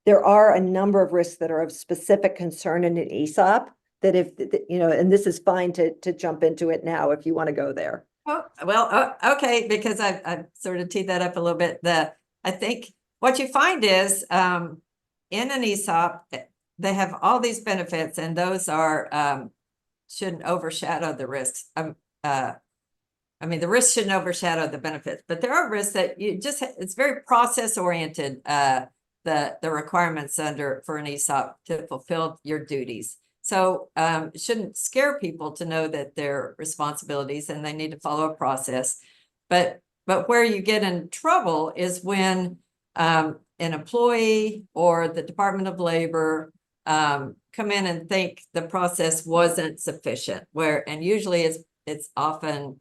there are a number of risks that are of specific concern in an ESOP that if, you know, and this is fine to jump into it now if you want to go there. Oh, well, okay, because I've sort of teed that up a little bit. I think what you find is in an ESOP, they have all these benefits, and those are shouldn't overshadow the risks. I mean, the risks shouldn't overshadow the benefits, but there are risks that you just, it's very process oriented, the requirements for an ESOP to fulfill your duties. So it shouldn't scare people to know that their responsibilities and they need to follow a process. But where you get in trouble is when an employee or the Department of Labor come in and think the process wasn't sufficient, and usually it's often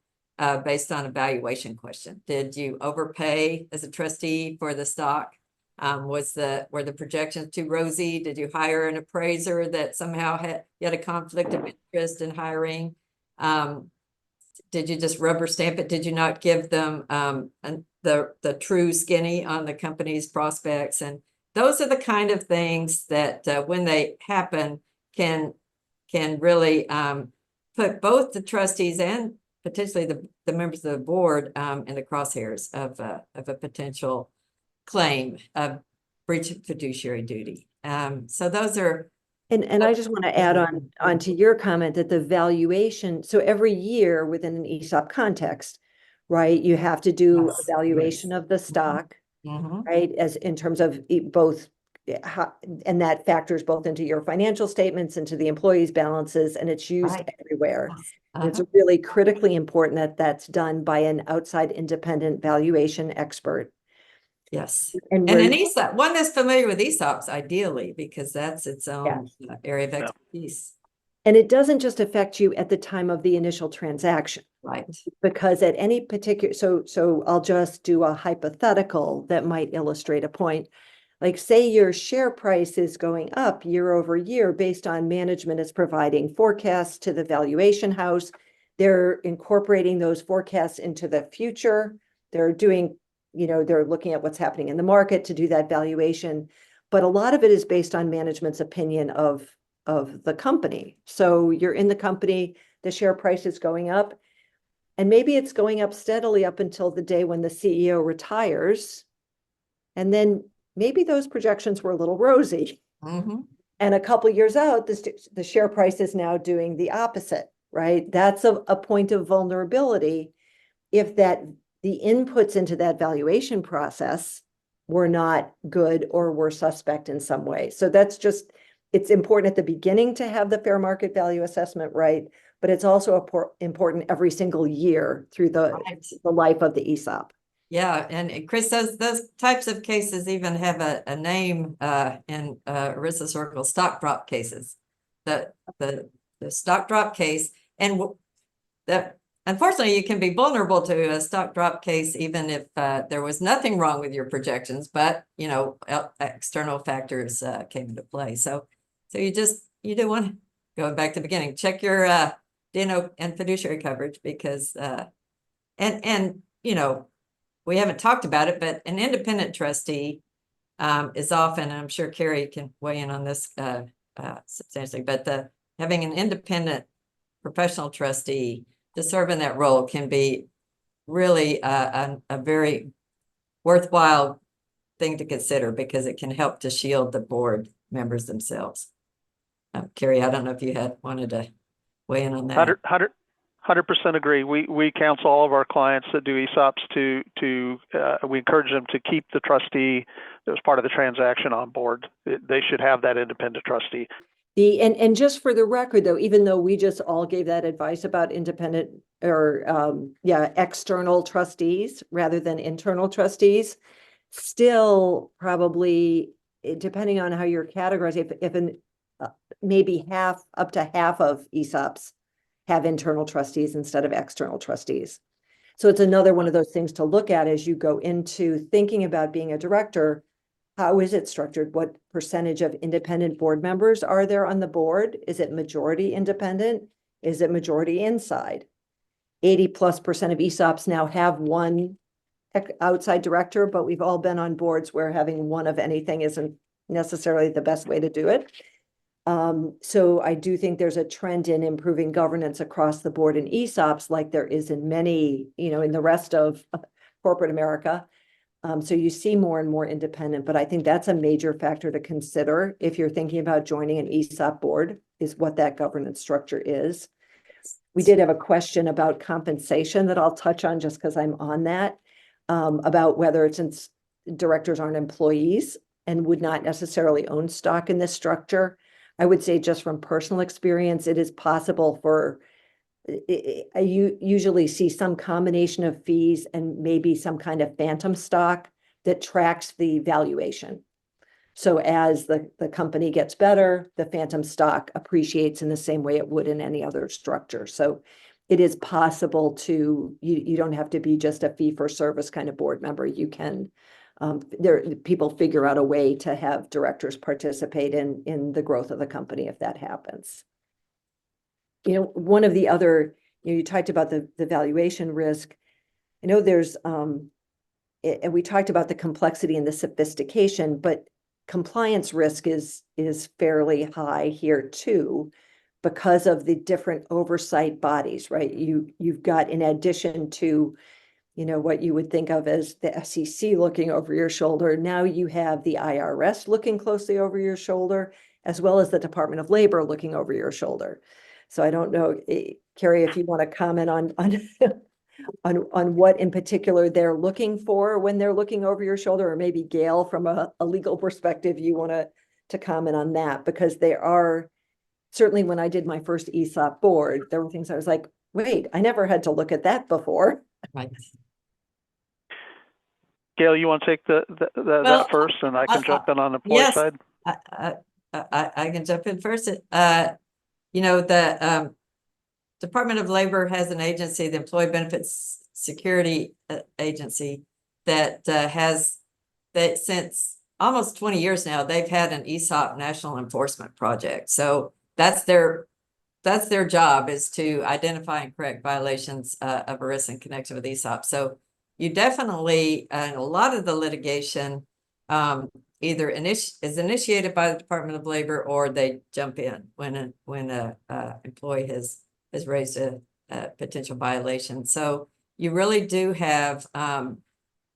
based on a valuation question. Did you overpay as a trustee for the stock? Were the projections too rosy? Did you hire an appraiser that somehow had a conflict of interest in hiring? Did you just rubber stamp it? Did you not give them the true skinny on the company's prospects? And those are the kind of things that when they happen can really put both the trustees and potentially the members of the board in the crosshairs of a potential claim of breach of fiduciary duty. So those are. And I just want to add on to your comment that the valuation, so every year within an ESOP context, right, you have to do a valuation of the stock, right, as in terms of both, and that factors both into your financial statements, into the employees' balances, and it's used everywhere. It's really critically important that that's done by an outside independent valuation expert. Yes. And an ESOP, one that's familiar with ESOPs, ideally, because that's its own area of expertise. And it doesn't just affect you at the time of the initial transaction. Right. Because at any particular, so I'll just do a hypothetical that might illustrate a point. Like, say your share price is going up year over year based on management is providing forecasts to the valuation house. They're incorporating those forecasts into the future. They're doing, you know, they're looking at what's happening in the market to do that valuation. But a lot of it is based on management's opinion of the company. So you're in the company, the share price is going up, and maybe it's going up steadily up until the day when the CEO retires. And then maybe those projections were a little rosy. And a couple of years out, the share price is now doing the opposite, right? That's a point of vulnerability if the inputs into that valuation process were not good or were suspect in some way. So that's just, it's important at the beginning to have the fair market value assessment right, but it's also important every single year through the life of the ESOP. Yeah, and Chris, those types of cases even have a name in ERISA circle, stock drop cases. The stock drop case, and that unfortunately you can be vulnerable to a stock drop case even if there was nothing wrong with your projections, but you know, external factors came into play. So you do want to, going back to the beginning, check your D&O and fiduciary coverage, because and you know, we haven't talked about it, but an independent trustee is often, and I'm sure Carrie can weigh in on this substantially, but having an independent professional trustee to serve in that role can be really a very worthwhile thing to consider, because it can help to shield the board members themselves. Carrie, I don't know if you wanted to weigh in on that. 100% agree. We counsel all of our clients that do ESOPs we encourage them to keep the trustee that was part of the transaction on board. They should have that independent trustee. And just for the record, though, even though we just all gave that advice about independent or external trustees rather than internal trustees, still probably, depending on how you're categorized, if maybe up to half of ESOPs have internal trustees instead of external trustees. So it's another one of those things to look at as you go into thinking about being a director. How is it structured? What percentage of independent board members are there on the board? Is it majority independent? Is it majority inside? 80+% of ESOPs now have one outside director, but we've all been on boards where having one of anything isn't necessarily the best way to do it. So I do think there's a trend in improving governance across the board in ESOPs, like there is in many, in the rest of corporate America. So you see more and more independent, but I think that's a major factor to consider if you're thinking about joining an ESOP board, is what that governance structure is. We did have a question about compensation that I'll touch on just because I'm on that, about whether since directors aren't employees and would not necessarily own stock in this structure. I would say just from personal experience, it is possible for, you usually see some combination of fees and maybe some kind of phantom stock that tracks the valuation. So as the company gets better, the phantom stock appreciates in the same way it would in any other structure. So it is possible to, you don't have to be just a fee for service kind of board member. You can, people figure out a way to have directors participate in the growth of the company if that happens. One of the other, you talked about the valuation risk. I know there's, and we talked about the complexity and the sophistication, but compliance risk is fairly high here too, because of the different oversight bodies, right? You've got, in addition to, what you would think of as the SEC looking over your shoulder, now you have the IRS looking closely over your shoulder, as well as the Department of Labor looking over your shoulder. So I don't know, Carrie, if you want to comment on what in particular they're looking for when they're looking over your shoulder, or maybe Gail, from a legal perspective, you want to comment on that, because they are, certainly when I did my first ESOP board, there were things I was like, wait, I never had to look at that before. Right. Gail, you want to take that first, and I can jump in on the employee side? I can jump in first. The Department of Labor has an agency, the Employee Benefits Security Agency, that since almost 20 years now, they've had an ESOP national enforcement project. So that's their job, is to identify and correct violations of ERISA in connection with ESOP. So you definitely, and a lot of the litigation either is initiated by the Department of Labor, or they jump in when a employee has raised a potential violation. So you really do have,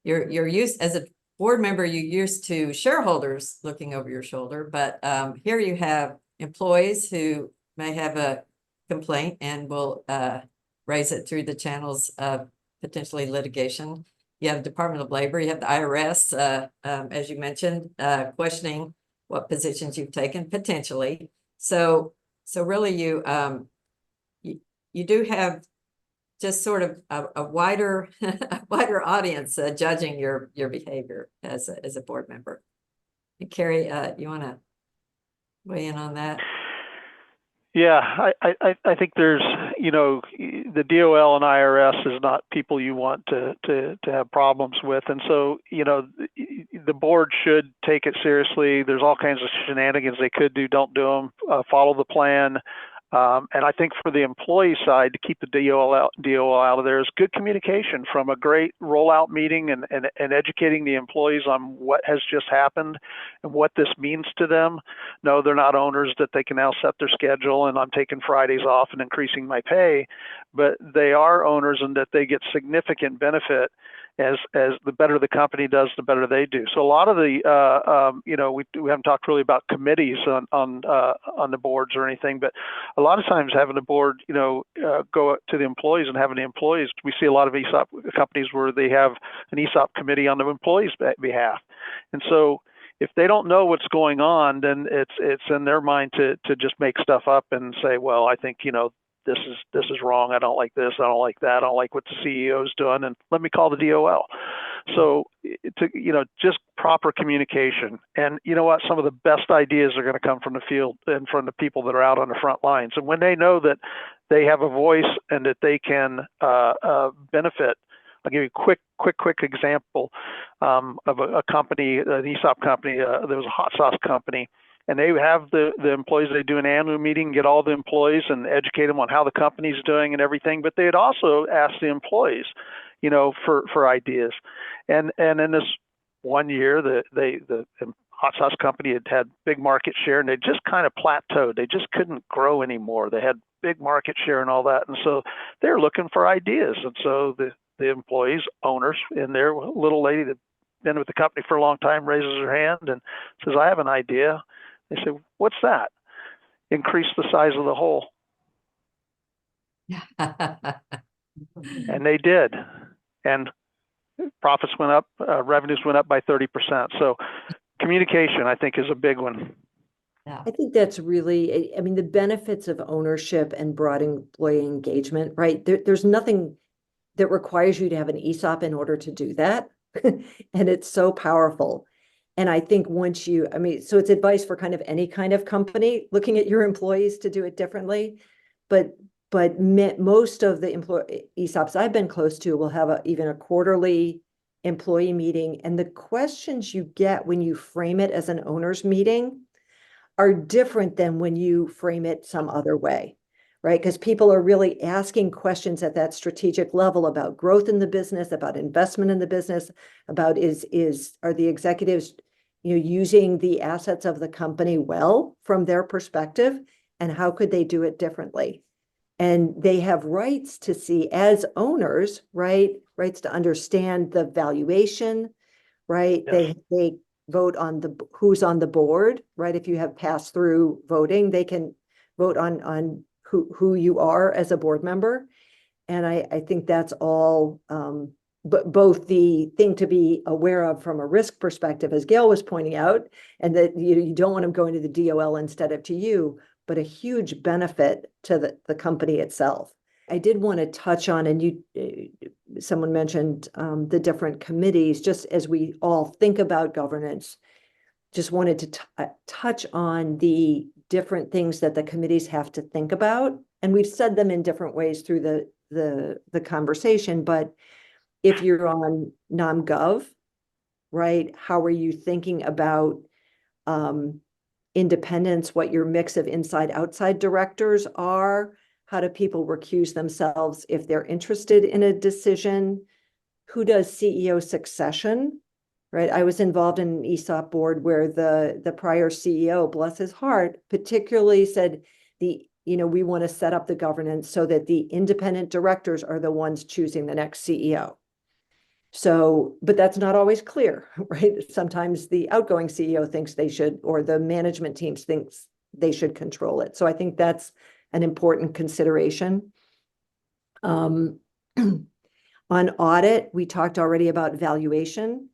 you're used, as a board member, you're used to shareholders looking over your shoulder, but here you have employees who may have a complaint and will raise it through the channels of potentially litigation. You have Department of Labor, you have the IRS, as you mentioned, questioning what positions you've taken potentially. So really you do have just sort of a wider audience judging your behavior as a board member. And Carrie, you want to weigh in on that? Yeah, I think there's, the DOL and IRS is not people you want to have problems with. And so, the board should take it seriously. There's all kinds of shenanigans they could do. Don't do them. Follow the plan. And I think for the employee side, to keep the DOL out of there is good communication from a great rollout meeting and educating the employees on what has just happened and what this means to them. No, they're not owners that they can now set their schedule and I'm taking Fridays off and increasing my pay, but they are owners and that they get significant benefit as the better the company does, the better they do. So a lot of the, we haven't talked really about committees on the boards or anything, but a lot of times having the board, go to the employees and having the employees, we see a lot of ESOP companies where they have an ESOP committee on the employees' behalf. And so if they don't know what's going on, then it's in their mind to just make stuff up and say, well, I think, this is wrong. I don't like this. I don't like that. I don't like what the CEO's doing. And let me call the DOL. So just proper communication. And you know what? Some of the best ideas are going to come from the field and from the people that are out on the front lines. And when they know that they have a voice and that they can benefit, I'll give you a quick example of a company, an ESOP company. There was a hot sauce company. And they have the employees, they do an annual meeting, get all the employees and educate them on how the company's doing and everything. But they'd also ask the employees, for ideas. And in this one year, the hot sauce company had big market share, and they just kind of plateaued. They just couldn't grow anymore. They had big market share and all that, and so they're looking for ideas. And so the employees, owners in there, a little lady that been with the company for a long time raises her hand and says, "I have an idea." They say, "What's that?" Increase the size of the hole. And they did. And profits went up, revenues went up by 30%. So communication, I think, is a big one. Yeah. I think that's really, I mean, the benefits of ownership and broad employee engagement, right? There's nothing that requires you to have an ESOP in order to do that. And it's so powerful. And I think once you, I mean, so it's advice for kind of any kind of company looking at your employees to do it differently. But most of the ESOPs I've been close to will have even a quarterly employee meeting. And the questions you get when you frame it as an owner's meeting are different than when you frame it some other way, right? Because people are really asking questions at that strategic level about growth in the business, about investment in the business, about are the executives, using the assets of the company well from their perspective, and how could they do it differently? And they have rights to see as owners, right? Rights to understand the valuation, right? Yes. They vote on who's on the board, right? If you have passed through voting, they can vote on who you are as a board member. And I think that's all, but both the thing to be aware of from a risk perspective, as Gail was pointing out, and that you don't want them going to the DOL instead of to you, but a huge benefit to the company itself. I did want to touch on, and someone mentioned the different committees, just as we all think about governance, just wanted to touch on the different things that the committees have to think about. And we've said them in different ways through the conversation, but if you're on NomGov, right, how are you thinking about independence, what your mix of inside-outside directors are? How do people recuse themselves if they're interested in a decision? Who does CEO succession, right? I was involved in an ESOP board where the prior CEO, bless his heart, particularly said we want to set up the governance so that the independent directors are the ones choosing the next CEO. So, but that's not always clear, right? Sometimes the outgoing CEO thinks they should, or the management team thinks they should control it. So I think that's an important consideration. On audit, we talked already about valuation,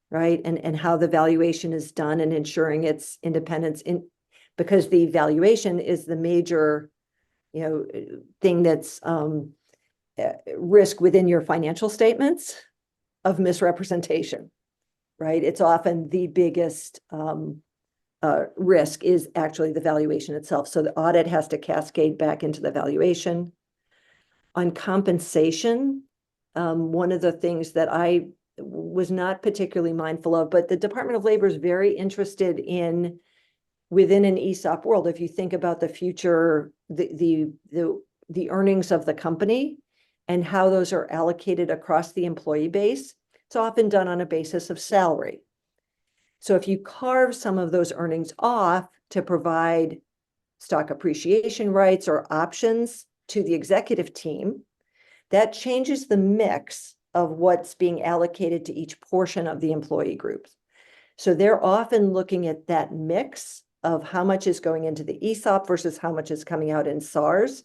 right? And how the valuation is done and ensuring its independence because the valuation is the major, thing that's risk within your financial statements of misrepresentation, right? It's often the biggest risk is actually the valuation itself. So the audit has to cascade back into the valuation. On compensation, one of the things that I was not particularly mindful of, but the Department of Labor is very interested in within an ESOP world. If you think about the future, the earnings of the company and how those are allocated across the employee base, it's often done on a basis of salary. So if you carve some of those earnings off to provide stock appreciation rights or options to the executive team, that changes the mix of what's being allocated to each portion of the employee groups. So they're often looking at that mix of how much is going into the ESOP versus how much is coming out in SARs,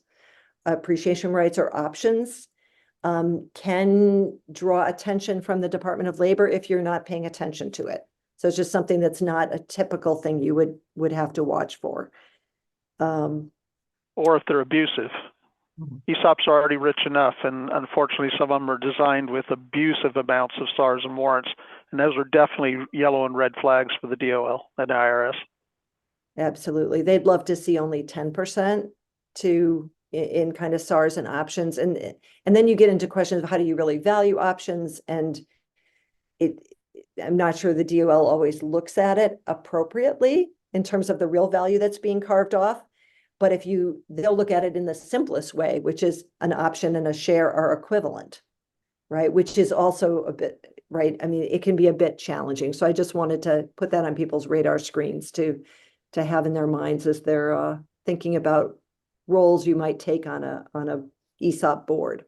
appreciation rights or options, can draw attention from the Department of Labor if you're not paying attention to it. So it's just something that's not a typical thing you would have to watch for. Or if they're abusive. ESOPs are already rich enough, and unfortunately some of them are designed with abusive amounts of SARs and warrants, and those are definitely yellow and red flags for the DOL and IRS. Absolutely. They'd love to see only 10% in kind of SARs and options. And then you get into questions of how do you really value options? And I'm not sure the DOL always looks at it appropriately in terms of the real value that's being carved off. But they'll look at it in the simplest way, which is an option and a share are equivalent, right? Which is also a bit, right? I mean, it can be a bit challenging. So I just wanted to put that on people's radar screens to have in their minds as they're thinking about roles you might take on a ESOP board.